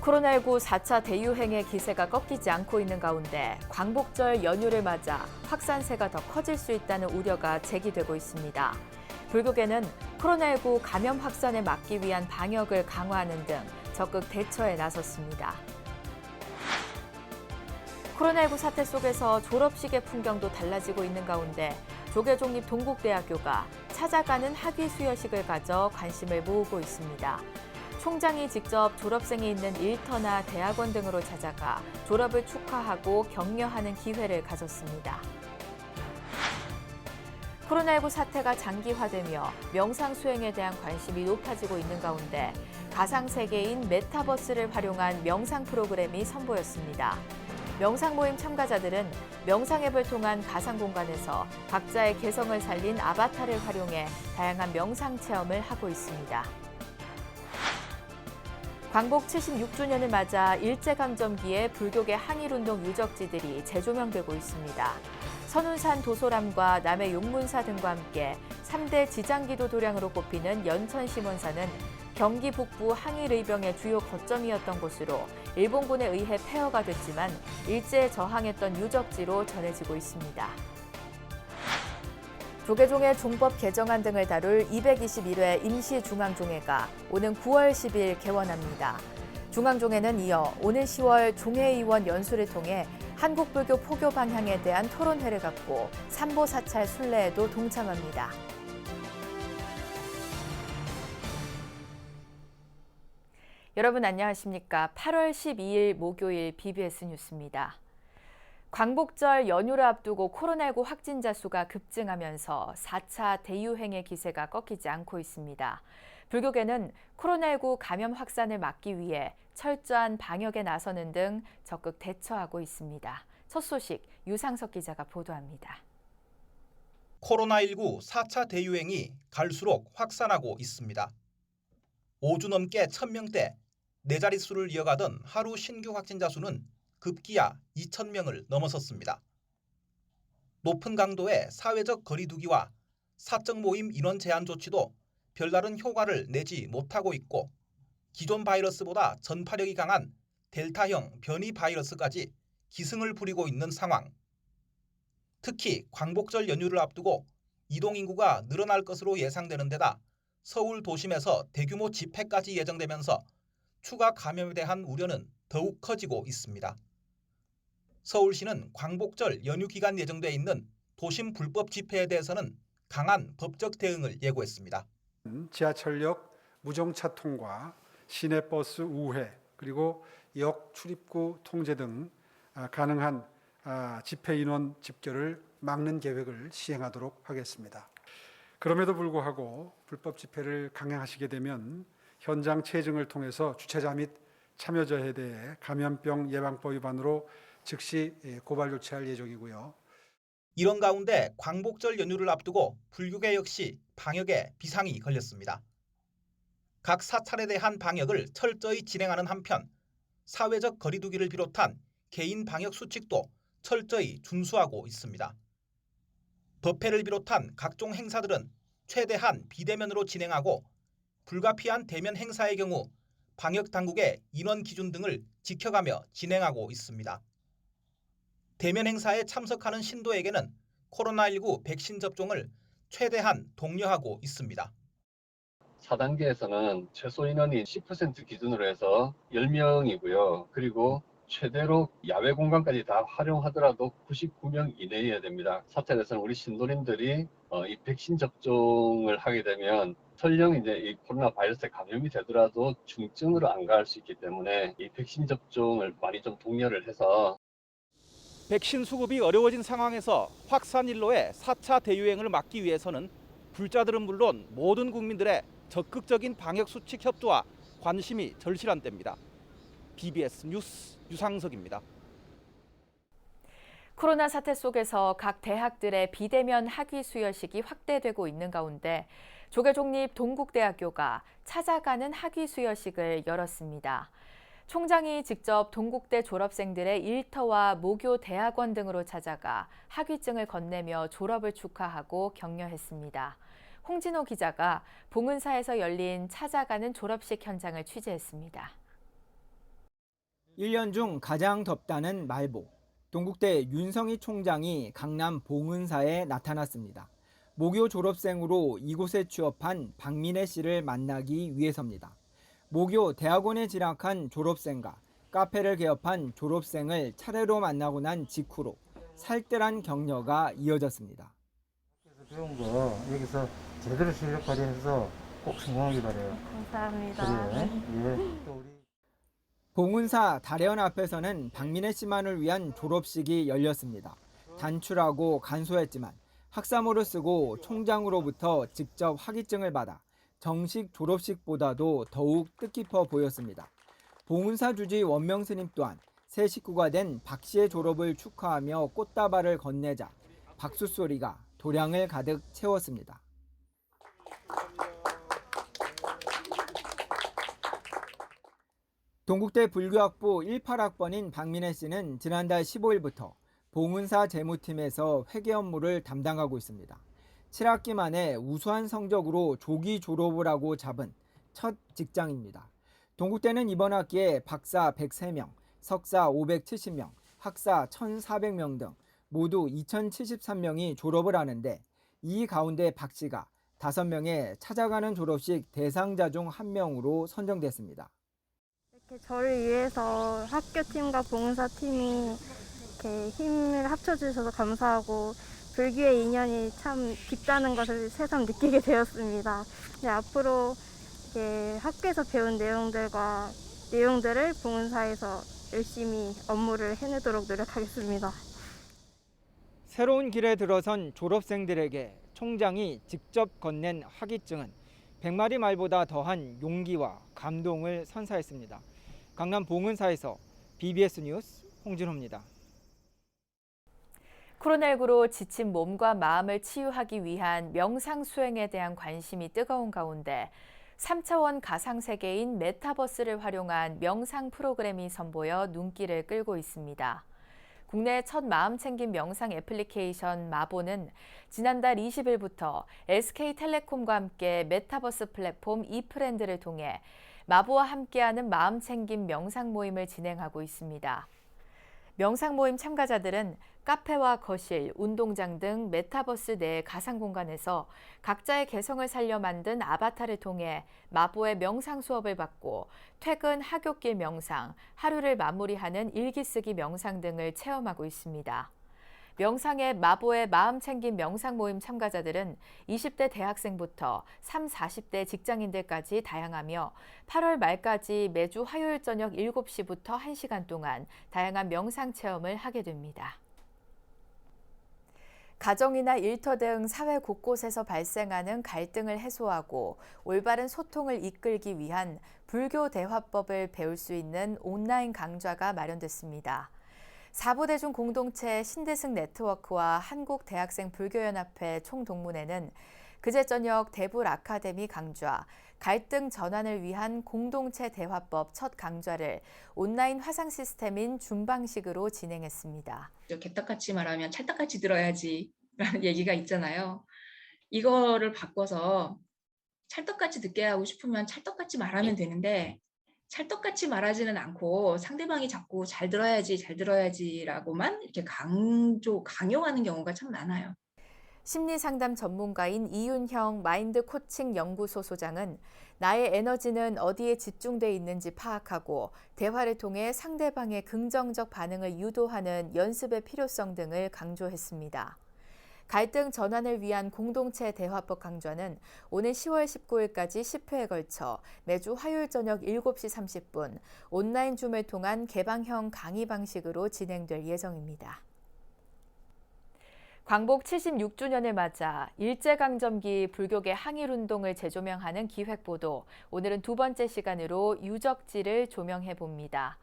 코로나19 4차 대유행의 기세가 꺾이지 않고 있는 가운데 광복절 연휴를 맞아 확산세가 더 커질 수 있다는 우려가 제기되고 있습니다. 불교계는 코로나19 감염 확산을 막기 위한 방역을 강화하는 등 적극 대처에 나섰습니다. 코로나19 사태 속에서 졸업식의 풍경도 달라지고 있는 가운데 조계종립 동국대학교가 찾아가는 학위 수여식을 가져 관심을 모으고 있습니다. 총장이 직접 졸업생이 있는 일터나 대학원 등으로 찾아가 졸업을 축하하고 격려하는 기회를 가졌습니다. 코로나19 사태가 장기화되며 명상 수행에 대한 관심이 높아지고 있는 가운데 가상세계인 메타버스를 활용한 명상 프로그램이 선보였습니다. 명상 모임 참가자들은 명상 앱을 통한 가상 공간에서 각자의 개성을 살린 아바타를 활용해 다양한 명상 체험을 하고 있습니다. 광복 76주년을 맞아 일제강점기의 불교계 항일운동 유적지들이 재조명되고 있습니다. 선운산 도소람과 남해 용문사 등과 함께 3대 지장기도 도량으로 꼽히는 연천심원사는 경기 북부 항일의병의 주요 거점이었던 곳으로 일본군에 의해 폐허가 됐지만 일제에 저항했던 유적지로 전해지고 있습니다. 조계종의 종법 개정안 등을 다룰 221회 임시중앙종회가 오는 9월 10일 개원합니다. 중앙종회는 이어 오는 10월 종회의원 연수를 통해 한국불교 포교 방향에 대한 토론회를 갖고 삼보사찰 순례에도 동참합니다. 여러분 안녕하십니까? 8월 12일 목요일 BBS 뉴스입니다. 광복절 연휴를 앞두고 코로나19 확진자 수가 급증하면서 4차 대유행의 기세가 꺾이지 않고 있습니다. 불교계는 코로나19 감염 확산을 막기 위해 철저한 방역에 나서는 등 적극 대처하고 있습니다. 첫 소식 유상석 기자가 보도합니다. 코로나19 4차 대유행이 갈수록 확산하고 있습니다. 5주 넘게 1000명대, 네 자릿수를 이어가던 하루 신규 확진자 수는 급기야 2,000명을 넘어섰습니다. 높은 강도의 사회적 거리 두기와 사적 모임 인원 제한 조치도 별다른 효과를 내지 못하고 있고 기존 바이러스보다 전파력이 강한 델타형 변이 바이러스까지 기승을 부리고 있는 상황. 특히 광복절 연휴를 앞두고 이동인구가 늘어날 것으로 예상되는 데다 서울 도심에서 대규모 집회까지 예정되면서 추가 감염에 대한 우려는 더욱 커지고 있습니다. 서울시는 광복절 연휴 기간 예정돼 있는 도심 불법 집회에 대해서는 강한 법적 대응을 예고했습니다. 지하철역 무정차 통과, 시내버스 우회, 그리고 역 출입구 통제 등 가능한 집회 인원 집결을 막는 계획을 시행하도록 하겠습니다. 그럼에도 불구하고 불법 집회를 강행하시게 되면 현장 체증을 통해서 주최자 및 참여자에 대해 감염병 예방법 위반으로 즉시 고발 조치할 예정이고요. 이런 가운데 광복절 연휴를 앞두고 불교계 역시 방역에 비상이 걸렸습니다. 각 사찰에 대한 방역을 철저히 진행하는 한편 사회적 거리 두기를 비롯한 개인 방역 수칙도 철저히 준수하고 있습니다. 법회를 비롯한 각종 행사들은 최대한 비대면으로 진행하고 불가피한 대면 행사의 경우 방역 당국의 인원 기준 등을 지켜가며 진행하고 있습니다. 대면 행사에 참석하는 신도에게는 코로나19 백신 접종을 최대한 독려하고 있습니다. 4단계에서는 최소 인원이 10% 기준으로 해서 10명이고요. 그리고 최대로 야외 공간까지 다 활용하더라도 99명 이내여야 됩니다. 사찰에서는 우리 신도님들이 이 백신 접종을 하게 되면 설령 이제 이 코로나 바이러스에 감염이 되더라도 중증으로 안 갈 수 있기 때문에 이 백신 접종을 많이 좀 독려를 해서 백신 수급이 어려워진 상황에서 확산일로의 4차 대유행을 막기 위해서는 불자들은 물론 모든 국민들의 적극적인 방역 수칙 협조와 관심이 절실한 때입니다. BBS 뉴스 유상석입니다. 코로나 사태 속에서 각 대학들의 비대면 학위 수여식이 확대되고 있는 가운데 조계종립 동국대학교가 찾아가는 학위 수여식을 열었습니다. 총장이 직접 동국대 졸업생들의 일터와 모교 대학원 등으로 찾아가 학위증을 건네며 졸업을 축하하고 격려했습니다. 홍진호 기자가 봉은사에서 열린 찾아가는 졸업식 현장을 취재했습니다. 1년 중 가장 덥다는 말보. 동국대 윤성희 총장이 강남 봉은사에 나타났습니다. 모교 졸업생으로 이곳에 취업한 박민혜 씨를 만나기 위해서입니다. 모교 대학원에 진학한 졸업생과 카페를 개업한 졸업생을 차례로 만나고 난 직후로 살뜰한 격려가 이어졌습니다. 배운 거 여기서 제대로 실력 발휘해서 꼭 성공하기 바래요. 감사합니다. 그래. 예. 또 우리 봉은사 다래원 앞에서는 박민혜 씨만을 위한 졸업식이 열렸습니다. 단출하고 간소했지만 학사모를 쓰고 총장으로부터 직접 학위증을 받아 정식 졸업식보다도 더욱 뜻깊어 보였습니다. 봉은사 주지 원명 스님 또한 새 식구가 된 박 씨의 졸업을 축하하며 꽃다발을 건네자 박수 소리가 도량을 가득 채웠습니다. 동국대 불교학부 18학번인 박민혜 씨는 지난달 15일부터 봉은사 재무팀에서 회계 업무를 담당하고 있습니다. 7학기 만에 우수한 성적으로 조기 졸업을 하고 잡은 첫 직장입니다. 동국대는 이번 학기에 박사 103명, 석사 570명, 학사 1,400명 등 모두 2,073명이 졸업을 하는데 이 가운데 박 씨가 5명의 찾아가는 졸업식 대상자 중 한 명으로 선정됐습니다. 이렇게 저를 위해서 학교팀과 봉사팀이 이렇게 힘을 합쳐주셔서 감사하고 불교의 인연이 참 깊다는 것을 새삼 느끼게 되었습니다. 이제 앞으로 이렇게 학교에서 배운 내용들을 봉사에서 열심히 업무를 해내도록 노력하겠습니다. 새로운 길에 들어선 졸업생들에게 총장이 직접 건넨 학위증은 100마리 말보다 더한 용기와 감동을 선사했습니다. 강남 봉은사에서 BBS 뉴스 홍진호입니다. 코로나19로 지친 몸과 마음을 치유하기 위한 명상 수행에 대한 관심이 뜨거운 가운데 3차원 가상세계인 메타버스를 활용한 명상 프로그램이 선보여 눈길을 끌고 있습니다. 국내 첫 마음챙김 명상 애플리케이션 마보는 지난달 20일부터 SK텔레콤과 함께 메타버스 플랫폼 이프렌드를 통해 마보와 함께하는 마음챙김 명상 모임을 진행하고 있습니다. 명상 모임 참가자들은 카페와 거실, 운동장 등 메타버스 내 가상 공간에서 각자의 개성을 살려 만든 아바타를 통해 마보의 명상 수업을 받고 퇴근, 하굣길 명상, 하루를 마무리하는 일기쓰기 명상 등을 체험하고 있습니다. 명상의 마보의 마음챙김 명상 모임 참가자들은 20대 대학생부터 30, 40대 직장인들까지 다양하며 8월 말까지 매주 화요일 저녁 7시부터 1시간 동안 다양한 명상 체험을 하게 됩니다. 가정이나 일터 등 사회 곳곳에서 발생하는 갈등을 해소하고 올바른 소통을 이끌기 위한 불교 대화법을 배울 수 있는 온라인 강좌가 마련됐습니다. 4부대중 공동체 신대승 네트워크와 한국대학생불교연합회 총동문회는 그제 저녁 대불 아카데미 강좌, 갈등 전환을 위한 공동체 대화법 첫 강좌를 온라인 화상 시스템인 줌 방식으로 진행했습니다. 개떡같이 말하면 찰떡같이 들어야지 라는 얘기가 있잖아요. 이거를 바꿔서 찰떡같이 듣게 하고 싶으면 찰떡같이 말하면 되는데 찰떡같이 말하지는 않고 상대방이 자꾸 잘 들어야지라고만 이렇게 강요하는 경우가 참 많아요. 심리상담 전문가인 이윤형 마인드 코칭 연구소 소장은 나의 에너지는 어디에 집중돼 있는지 파악하고 대화를 통해 상대방의 긍정적 반응을 유도하는 연습의 필요성 등을 강조했습니다. 갈등 전환을 위한 공동체 대화법 강좌는 오는 10월 19일까지 10회에 걸쳐 매주 화요일 저녁 7시 30분 온라인 줌을 통한 개방형 강의 방식으로 진행될 예정입니다. 광복 76주년을 맞아 일제강점기 불교계 항일운동을 재조명하는 기획보도, 오늘은 두 번째 시간으로 유적지를 조명해봅니다.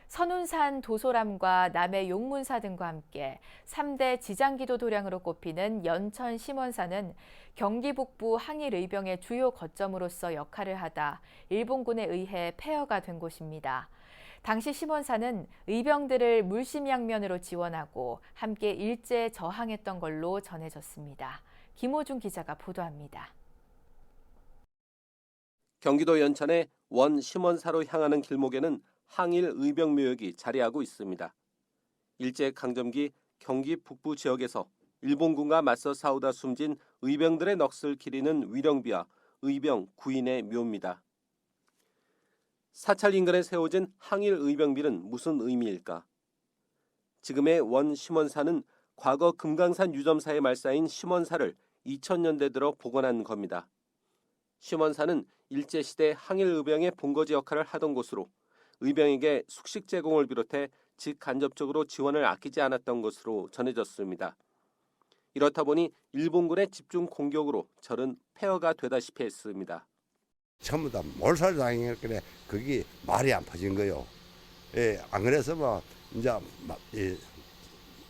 선운산 도소람과 남해 용문사 등과 함께 3대 지장기도 도량으로 꼽히는 연천 심원사는 경기 북부 항일의병의 주요 거점으로서 역할을 하다 일본군에 의해 폐허가 된 곳입니다. 당시 심원사는 의병들을 물심양면으로 지원하고 함께 일제에 저항했던 걸로 전해졌습니다. 김호중 기자가 보도합니다. 경기도 연천의 원 심원사로 향하는 길목에는 항일 의병묘역이 자리하고 있습니다. 일제강점기 경기 북부 지역에서 일본군과 맞서 싸우다 숨진 의병들의 넋을 기리는 위령비와 의병 구인의 묘입니다. 사찰 인근에 세워진 항일 의병비는 무슨 의미일까? 지금의 원 심원사는 과거 금강산 유점사의 말사인 심원사를 2000년대 들어 복원한 겁니다. 심원사는 일제시대 항일 의병의 본거지 역할을 하던 곳으로 의병에게 숙식 제공을 비롯해 직간접적으로 지원을 아끼지 않았던 것으로 전해졌습니다. 이렇다 보니 일본군의 집중 공격으로 절은 폐허가 되다시피 했습니다. 전부 다 몰살당했길래 그게 말이 안 퍼진 거요. 예, 안 그래서 뭐 이제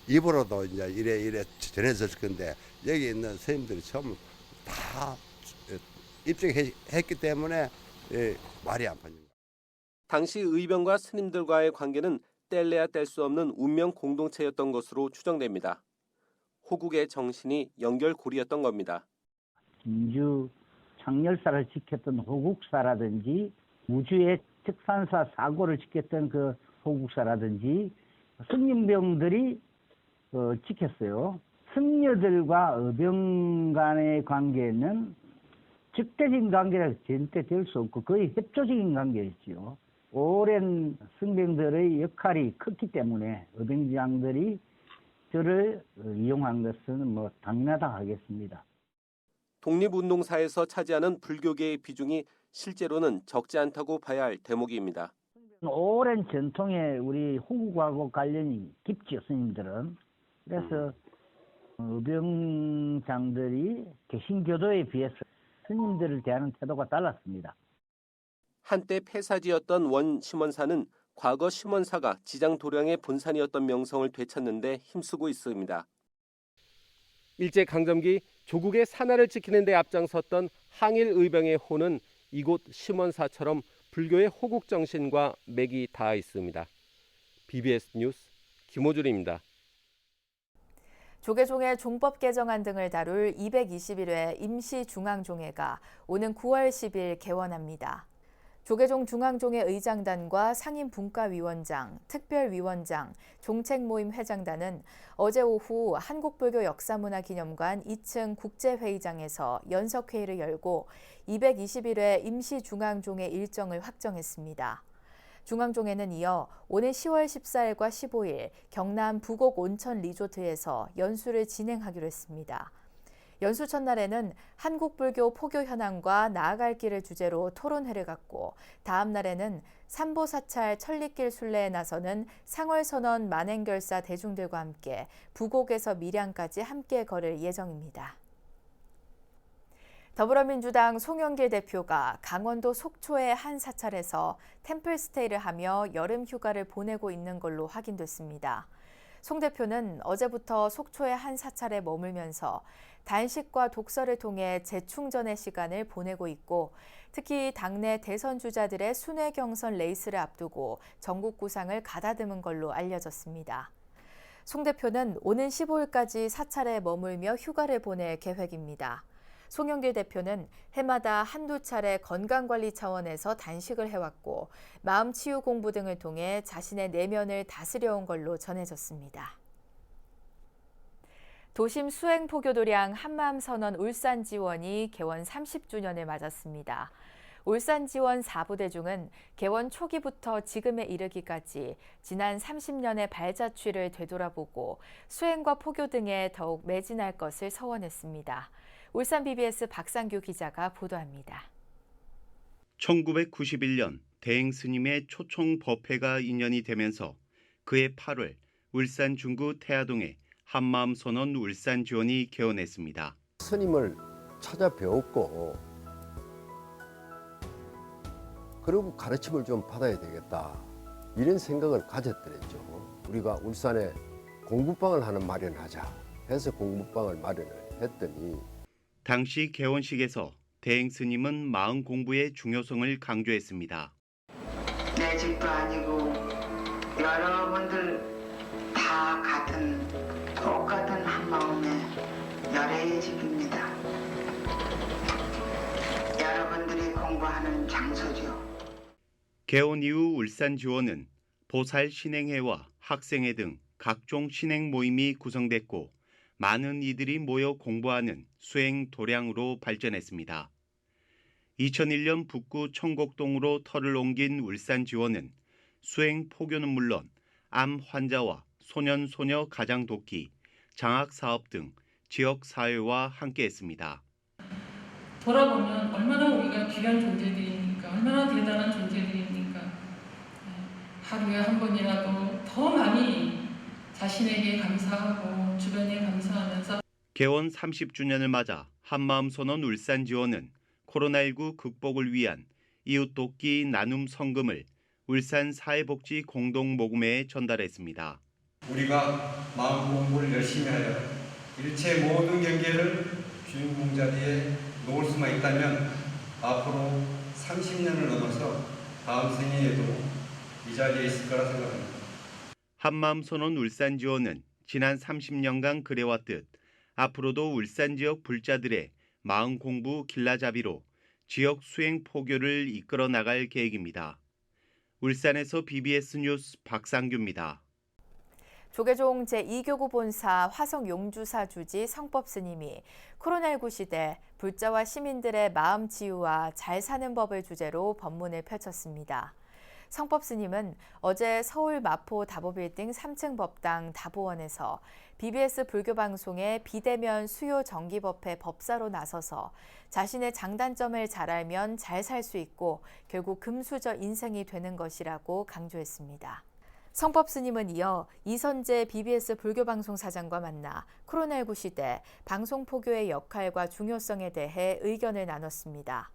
입으로도 이제 이래 전해졌을 건데 여기 있는 선생님들이 전부 다 입증했기 때문에 말이 안 퍼진 거예요. 당시 의병과 스님들과의 관계는 뗄래야 뗄 수 없는 운명 공동체였던 것으로 추정됩니다. 호국의 정신이 연결고리였던 겁니다. 진주 창렬사를 지켰던 호국사라든지 우주의 특산사 사고를 지켰던 그 호국사라든지 승림병들이 지켰어요. 승려들과 의병 간의 관계는 적대적인 관계라 절대 될 수 없고 거의 협조적인 관계였죠. 오랜 승병들의 역할이 컸기 때문에 의병장들이 저를 이용한 것은 뭐 당연하다 하겠습니다. 독립운동사에서 차지하는 불교계의 비중이 실제로는 적지 않다고 봐야 할 대목입니다. 오랜 전통에 우리 호국하고 관련이 깊죠, 스님들은. 그래서 의병장들이 개신교도에 비해서 스님들을 대하는 태도가 달랐습니다. 한때 폐사지였던 원 심원사는 과거 심원사가 지장도량의 본산이었던 명성을 되찾는 데 힘쓰고 있습니다. 일제강점기 조국의 산하를 지키는 데 앞장섰던 항일 의병의 호는 이곳 심원사처럼 불교의 호국 정신과 맥이 닿아 있습니다. BBS 뉴스 김호준입니다. 조계종의 종법 개정안 등을 다룰 221회 임시중앙종회가 오는 9월 10일 개원합니다. 조계종 중앙종회 의장단과 상임분과위원장, 특별위원장, 종책모임 회장단은 어제 오후 한국불교역사문화기념관 2층 국제회의장에서 연석회의를 열고 221회 임시중앙종회 일정을 확정했습니다. 중앙종회는 이어 오는 10월 14일과 15일 경남 부곡 온천 리조트에서 연수를 진행하기로 했습니다. 연수 첫날에는 한국불교 포교 현황과 나아갈 길을 주제로 토론회를 갖고 다음 날에는 삼보사찰 천리길 순례에 나서는 상월선원 만행결사 대중들과 함께 부곡에서 밀양까지 함께 걸을 예정입니다. 더불어민주당 송영길 대표가 강원도 속초의 한 사찰에서 템플스테이를 하며 여름 휴가를 보내고 있는 걸로 확인됐습니다. 송 대표는 어제부터 속초의 한 사찰에 머물면서 단식과 독서를 통해 재충전의 시간을 보내고 있고 특히 당내 대선 주자들의 순회 경선 레이스를 앞두고 전국 구상을 가다듬은 걸로 알려졌습니다. 송 대표는 오는 15일까지 사찰에 머물며 휴가를 보낼 계획입니다. 송영길 대표는 해마다 한두 차례 건강관리 차원에서 단식을 해왔고 마음치유 공부 등을 통해 자신의 내면을 다스려온 걸로 전해졌습니다. 도심 수행포교도량 한마음선언 울산지원이 개원 30주년을 맞았습니다. 울산지원 4부대중은 개원 초기부터 지금에 이르기까지 지난 30년의 발자취를 되돌아보고 수행과 포교 등에 더욱 매진할 것을 서원했습니다. 울산 BBS 박상규 기자가 보도합니다. 1991년 대행 스님의 초청 법회가 인연이 되면서 그해 8월 울산 중구 태화동에 한마음선언 울산지원이 개원했습니다. 스님을 찾아 배웠고 그리고 가르침을 좀 받아야 되겠다 이런 생각을 가졌더랬죠. 우리가 울산에 공부방을 하나 마련하자 해서 공부방을 마련을 했더니 당시 개원식에서 대행 스님은 마음 공부의 중요성을 강조했습니다. 내 집도 아니고 여러분들 다 같은 똑같은 한마음의 열애의 집입니다. 여러분들이 공부하는 장소죠. 개원 이후 울산지원은 보살 신행회와 학생회 등 각종 신행 모임이 구성됐고 많은 이들이 모여 공부하는 수행 도량으로 발전했습니다. 2001년 북구 청곡동으로 터를 옮긴 울산지원은 수행 포교는 물론 암 환자와 소년 소녀 가장 돕기, 장학 사업 등 지역 사회와 함께했습니다. 돌아보면 얼마나 우리가 귀한 존재들입니까? 얼마나 대단한 존재들입니까? 하루에 한 번이라도 더 많이 자신에게 감사하고 주변에 감사하면서 개원 30주년을 맞아 한마음 선언 울산지원은 코로나19 극복을 위한 이웃 돕기 나눔 성금을 울산 사회복지 공동모금회에 전달했습니다. 우리가 마음 공부를 열심히 하여 일체 모든 경계를 주인공 자리에 놓을 수만 있다면 앞으로 30년을 넘어서 다음 생애에도 이 자리에 있을 거라 생각합니다. 한마음 선언 울산지원은 지난 30년간 그래왔듯 앞으로도 울산 지역 불자들의 마음 공부 길라잡이로 지역 수행 포교를 이끌어 나갈 계획입니다. 울산에서 BBS 뉴스 박상규입니다. 조계종 제2교구 본사 화성용주사 주지 성법스님이 코로나19 시대 불자와 시민들의 마음 치유와 잘 사는 법을 주제로 법문을 펼쳤습니다. 성법스님은 어제 서울 마포 다보빌딩 3층 법당 다보원에서 BBS 불교방송의 비대면 수요 정기법회 법사로 나서서 자신의 장단점을 잘 알면 잘 살 수 있고 결국 금수저 인생이 되는 것이라고 강조했습니다. 성법스님은 이어 이선재 BBS 불교방송 사장과 만나 코로나19 시대 방송 포교의 역할과 중요성에 대해 의견을 나눴습니다.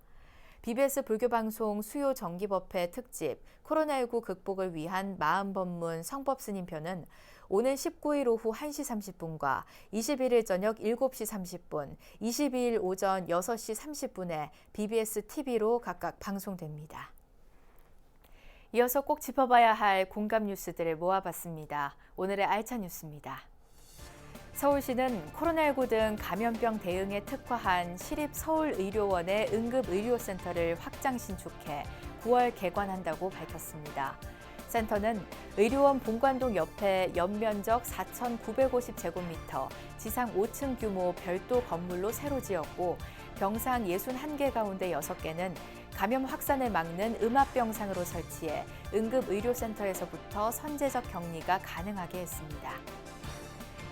BBS 불교방송 수요 정기법회 특집 코로나19 극복을 위한 마음법문 성법스님 편은 오는 19일 오후 1시 30분과 21일 저녁 7시 30분, 22일 오전 6시 30분에 BBS TV로 각각 방송됩니다. 이어서 꼭 짚어봐야 할 공감 뉴스들을 모아봤습니다. 오늘의 알찬 뉴스입니다. 서울시는 코로나19 등 감염병 대응에 특화한 시립서울의료원의 응급의료센터를 확장 신축해 9월 개관한다고 밝혔습니다. 센터는 의료원 본관동 옆에 연면적 4,950제곱미터, 지상 5층 규모 별도 건물로 새로 지었고 병상 61개 가운데 6개는 감염 확산을 막는 음압병상으로 설치해 응급의료센터에서부터 선제적 격리가 가능하게 했습니다.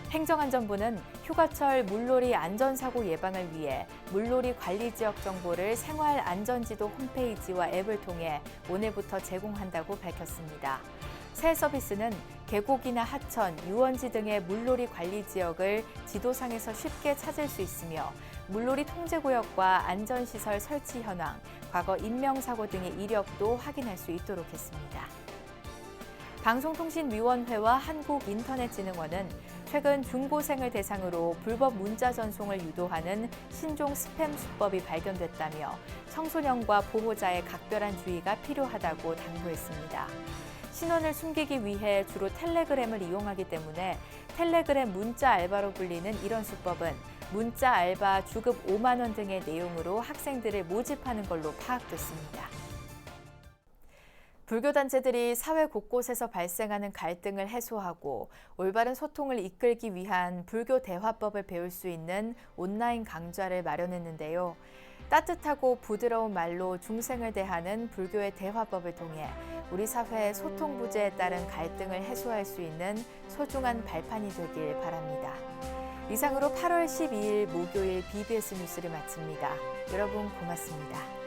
행정안전부는 휴가철 물놀이 안전사고 예방을 위해 물놀이 관리 지역 정보를 생활안전지도 홈페이지와 앱을 통해 오늘부터 제공한다고 밝혔습니다. 새 서비스는 계곡이나 하천, 유원지 등의 물놀이 관리 지역을 지도상에서 쉽게 찾을 수 있으며 물놀이 통제구역과 안전시설 설치 현황, 과거 인명사고 등의 이력도 확인할 수 있도록 했습니다. 방송통신위원회와 한국인터넷진흥원은 최근 중고생을 대상으로 불법 문자 전송을 유도하는 신종 스팸 수법이 발견됐다며 청소년과 보호자의 각별한 주의가 필요하다고 당부했습니다. 신원을 숨기기 위해 주로 텔레그램을 이용하기 때문에 텔레그램 문자 알바로 불리는 이런 수법은 문자 알바 주급 5만 원 등의 내용으로 학생들을 모집하는 걸로 파악됐습니다. 불교단체들이 사회 곳곳에서 발생하는 갈등을 해소하고 올바른 소통을 이끌기 위한 불교 대화법을 배울 수 있는 온라인 강좌를 마련했는데요. 따뜻하고 부드러운 말로 중생을 대하는 불교의 대화법을 통해 우리 사회의 소통 부재에 따른 갈등을 해소할 수 있는 소중한 발판이 되길 바랍니다. 이상으로 8월 12일 목요일 BBS 뉴스를 마칩니다. 여러분 고맙습니다.